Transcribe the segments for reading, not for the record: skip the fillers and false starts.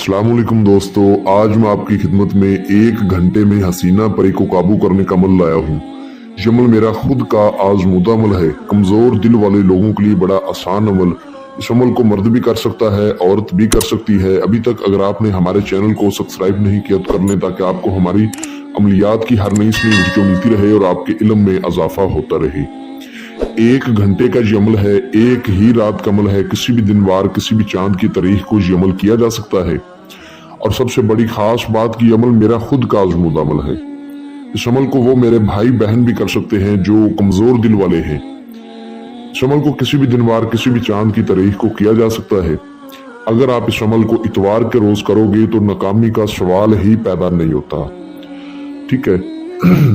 अस्सलामुअलैकुम दोस्तों, आज मैं आपकी खिदमत में 1 घंटे में हसीना परी को काबू करने का अमल लाया हूँ। ये अमल मेरा खुद का आजमूदा अमल है। कमजोर दिल वाले लोगों के लिए बड़ा आसान अमल। इस अमल को मर्द भी कर सकता है, औरत भी कर सकती है। अभी तक अगर आपने हमारे चैनल को सब्सक्राइब नहीं किया तो कर लें, ताकि आपको हमारी अमलियात की हर नई वीडियो मिलती रहे और आपके इल्म में इजाफा होता रहे। 1 घंटे का ये अमल है, एक ही रात का अमल है। किसी भी दिन वार, किसी भी चांद की तारीख को ये अमल किया जा सकता है। और सबसे बड़ी खास बात की अमल मेरा खुद का आजमूदा अमल है। इस अमल को वो मेरे भाई बहन भी कर सकते हैं जो कमजोर दिल वाले हैं। इस अमल को किसी भी दिन वार, किसी भी चांद की तारीख को किया जा सकता है। अगर आप इस अमल को इतवार के रोज करोगे तो नाकामी का सवाल ही पैदा नहीं होता। ठीक है।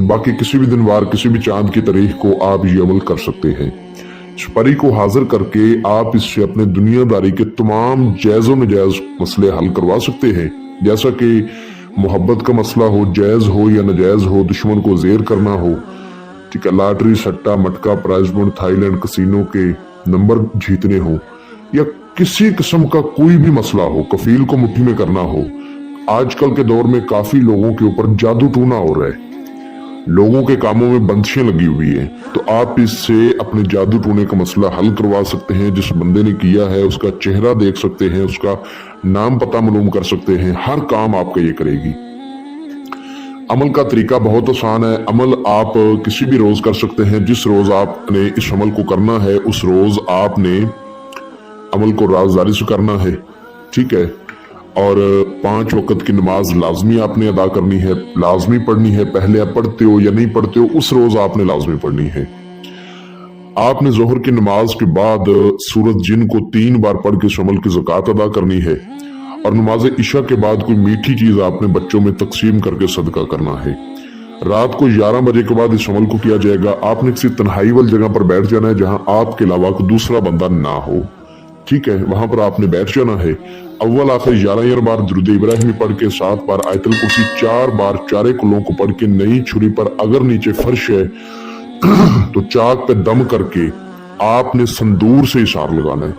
बाकी किसी भी दिन वार, किसी भी चांद की तारीख को आप ये अमल कर सकते हैं। इस परी को हाजिर करके आप इससे अपने दुनियादारी के तमाम जायज़ व नजायज मसले हल करवा सकते हैं। जैसा कि मोहब्बत का मसला हो, जायज हो या नजायज हो, दुश्मन को जेर करना हो, ठीक है, लॉटरी, सट्टा, मटका, प्राइज बॉन्ड, थाईलैंड, कसीनो के नंबर जीतने हो, या किसी किस्म का कोई भी मसला हो, कफील को मुट्ठी में करना हो। आजकल के दौर में काफी लोगों के ऊपर जादू टूना हो रहा है, लोगों के कामों में बंदिशें लगी हुई हैं। तो आप इससे अपने जादू टूने का मसला हल करवा सकते हैं। जिस बंदे ने किया है उसका चेहरा देख सकते हैं, उसका नाम पता मालूम कर सकते हैं। हर काम आपका ये करेगी। अमल का तरीका बहुत आसान है। अमल आप किसी भी रोज कर सकते हैं। जिस रोज आपने इस अमल को करना है उस रोज आपने अमल को राजदारी से करना है। ठीक है। और 5 वक्त की नमाज लाजमी आपने अदा करनी है, लाजमी पढ़नी है। पहले आप पढ़ते हो या नहीं पढ़ते हो, उस रोज आपने लाजमी पढ़नी है। आपने जोहर की नमाज के बाद सूरत जिन को 3 बार पढ़ के इस अमल की ज़कात अदा करनी है। और नमाज इशा के बाद कोई मीठी चीज आपने बच्चों में तकसीम करके सदका करना है। रात को 11 बजे के बाद इस अमल को किया जाएगा। आपने किसी तन्हाई वाली जगह पर बैठ जाना है जहां आपके अलावा कोई दूसरा बंदा ना हो। ठीक है, वहां पर आपने बैठ जाना है। अव्वल आखिर 11 बार दुरूद इब्राहिमी पढ़ के 7 बार आयतुल कुर्सी, 4 बार चारे कुलों को पढ़ के नई छुरी पर, अगर नीचे फर्श है तो चाक पे दम करके आपने संदूर से इशार लगाना है।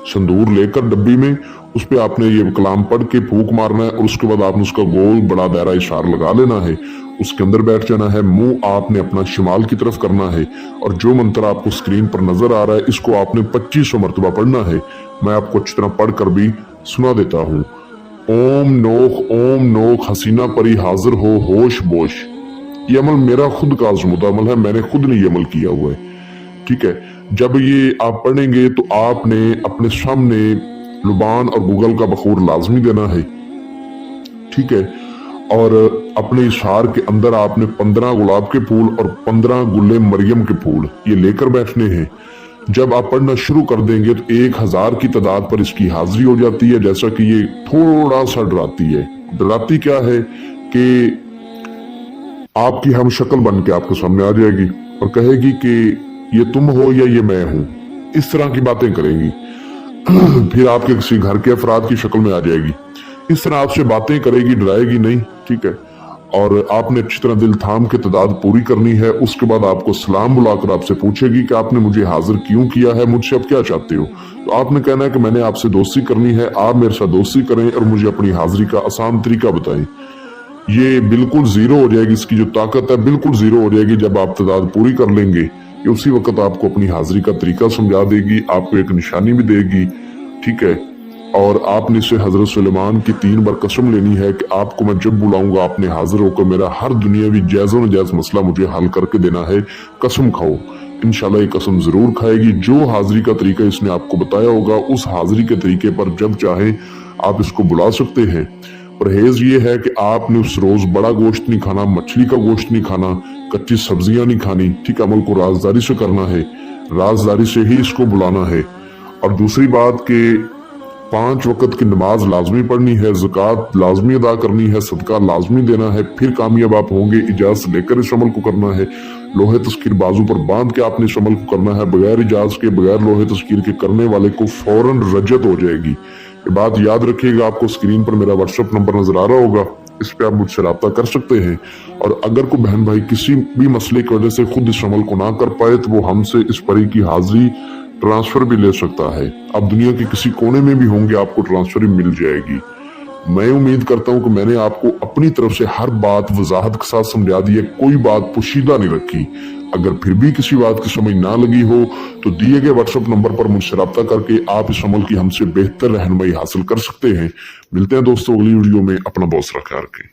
संदूर लेकर डब्बी में उस पे आपने ये कलाम पढ़ के फूंक मारना है और उसके बाद आपने उसका गोल बड़ा दायरा इशार लगा लेना है। उसके अंदर बैठ जाना है। मुंह आपने अपना शिमाल की तरफ करना है। और जो मंत्र आपको स्क्रीन पर नजर आ रहा है इसको आपने 2500 मरतबा पढ़ना है। मैं आपको अच्छी तरह पढ़ कर भी सुना देता हूँ। ओम नोख हसीना परी हाजिर हो होश बोश। ये अमल मेरा खुद का आजमूदा अमल है, मैंने खुद ने ये अमल किया हुआ है। ठीक है। जब ये आप पढ़ेंगे तो आपने अपने सामने लुबान और गूगल का बखूर लाजमी देना है। ठीक है। और अपने इशार के अंदर आपने 15 गुलाब के फूल और 15 गुल्ले मरियम के फूल ये लेकर बैठने हैं। जब आप पढ़ना शुरू कर देंगे तो 1000 की तादाद पर इसकी हाजिरी हो जाती है। जैसा कि ये थोड़ा सा डराती है। डराती क्या है कि आपकी हम शक्ल बन के आपके सामने आ जाएगी और कहेगी कि ये तुम हो या ये मैं हूं। इस तरह की बातें करेगी। फिर आपके किसी घर के अफराद की शक्ल में आ जाएगी। इस तरह आपसे बातें करेगी, डराएगी नहीं। ठीक है। और आपने अच्छी तरह दिल थाम के तादाद पूरी करनी है। उसके बाद आपको सलाम बुलाकर आपसे पूछेगी कि आपने मुझे हाजिर क्यों किया है, मुझसे आप क्या चाहते हो। तो आपने कहना है कि मैंने आपसे दोस्ती करनी है, आप मेरे साथ दोस्ती करें और मुझे अपनी हाजिरी का आसान तरीका बताएं। ये बिल्कुल जीरो हो जाएगी, इसकी जो ताकत है बिल्कुल जीरो हो जाएगी जब आप तादाद पूरी कर लेंगे। ये उसी वक्त आपको अपनी हाजिरी का तरीका समझा देगी, आपको एक निशानी भी देगी। ठीक है। और आपने इसे हजरत सुलेमान की 3 बार कसम लेनी है कि आपको मैं जब बुलाऊंगा आपने हाजिर होकर मेरा हर दुनियावी जायज़ व नजायज़ मसला मुझे हल करके देना है। कसम खाओ। इंशाल्लाह ये कसम जरूर खाएगी। जो हाजिरी का तरीका इसने आपको बताया होगा उस हाजिरी के तरीके पर जब चाहे आप इसको बुला सकते हैं। परहेज ये है कि आपने उस रोज बड़ा गोश्त नहीं खाना, मछली का गोश्त नहीं खाना, कच्ची सब्जियां नहीं खानी। ठीक, अमल को राजदारी से करना है, राजदारी से ही इसको बुलाना है। और दूसरी बात के 5 वक्त की नमाज लाजमी पढ़नी है, ज़कात लाजमी अदा करनी है, सदका लाजमी देना है। फिर कामयाब आप होंगे। इजाज़त लेकर इस अमल को करना है। लोहे तस्कीर बाजू पर बांध के आपने इस अमल को करना है। बगैर इजाज़त के, बगैर लोहे तस्कीर के करने वाले को फौरन रजत हो जाएगी। ये बात याद रखिएगा। आपको स्क्रीन पर मेरा व्हाट्सएप नंबर नजर आ रहा होगा, इस पे आप मुझसे रब्ता कर सकते हैं। और अगर कोई बहन भाई किसी भी मसले की वजह से खुद इस अमल को ना कर पाए तो वो हमसे इस परी की हाजिरी ट्रांसफर भी ले सकता है। आप दुनिया के किसी कोने में भी होंगे आपको ट्रांसफर ही मिल जाएगी। मैं उम्मीद करता हूं कि मैंने आपको अपनी तरफ से हर बात वजाहत के साथ समझा दी है, कोई बात पोशीदा नहीं रखी। अगर फिर भी किसी बात की समझ ना लगी हो तो दिए गए व्हाट्सएप नंबर पर मुझसे रब्ता करके आप इस अमल की हमसे बेहतर रहनुमाई हासिल कर सकते हैं। मिलते हैं दोस्तों अगली वीडियो में, अपना बहुत सारा ख्याल रखें।